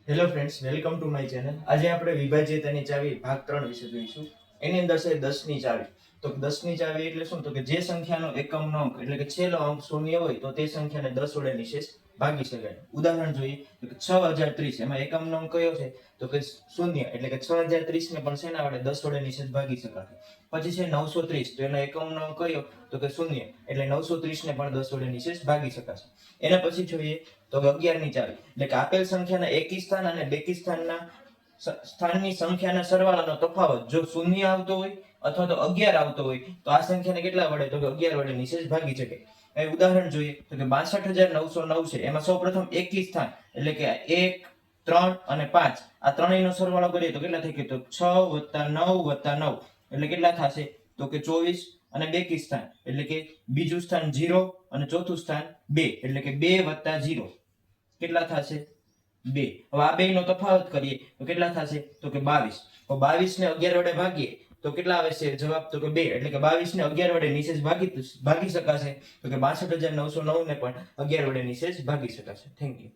Hello friends, welcome to my channel. આજે આપણે વિભાજ્યતાની ચાવી ભાગ 3 વિશે જોઈશું. એની અંદર છે 10 ની ચાવી. તો 10 ની ચાવી એટલે શું? તો કે જે સંખ્યાનો એકમનો અંક એટલે કે છેલ્લો અંક શૂન્ય હોય તો તે સંખ્યાને 10 વડે નિશેષ ભાગી શકાય. ઉદાહરણ જોઈએ તો કે 6030, એમાં એકમનો અંક કયો છે? તો કે શૂન્ય, એટલે કે 6030 ને પણ શેના વડે 10 વડે નિશેષ ભાગી શકાય. પછી છે 930, તો એનો એકમનો અંક કયો? તો કે શૂન્ય, એટલે 930 ને પણ 10 વડે નિશેષ ભાગી શકાશે. એના પછી જોઈએ તો 11 ની ચાવી, એટલે કે આપેલ સંખ્યાના એકી સ્થાન અને બેકી સ્થાનની સંખ્યાના સરવાળાનો તફાવત જો શૂન્ય આવતો હોય અથવા તો 11 આવતો હોય તો આ સંખ્યાને કેટલા વડે? તો કે 11 વડે નિશેષ ભાગી શકે. એ ઉદાહરણ જોઈએ તો કે 62909 છે, એમાં સૌપ્રથમ એકી સ્થાન એટલે કે 1, 3 અને 5 આ ત્રણેયનો સરવાળો કરીએ તો કેટલા થાય? તો 6 + 9 + 9 એટલે કેટલા થશે? તો કે 24. અને બેકી સ્થાન એટલે કે બીજું સ્થાન 0 અને ચોથું સ્થાન 2 એટલે કે 2 + 0 કેટલા થશે? 2. હવે આ બેયનો તફાવત કરીએ તો કેટલા થશે? તો કે 22. તો 22 ને 11 વડે ભાગીએ તો કેટલા આવે છે જવાબ? તો કે 2. એટલે કે 22 ને 11 વડે નિશેષ ભાગી શકાશે. તો કે 62909 ને પણ 11 વડે નિશેષ ભાગી શકાશે. Thank you.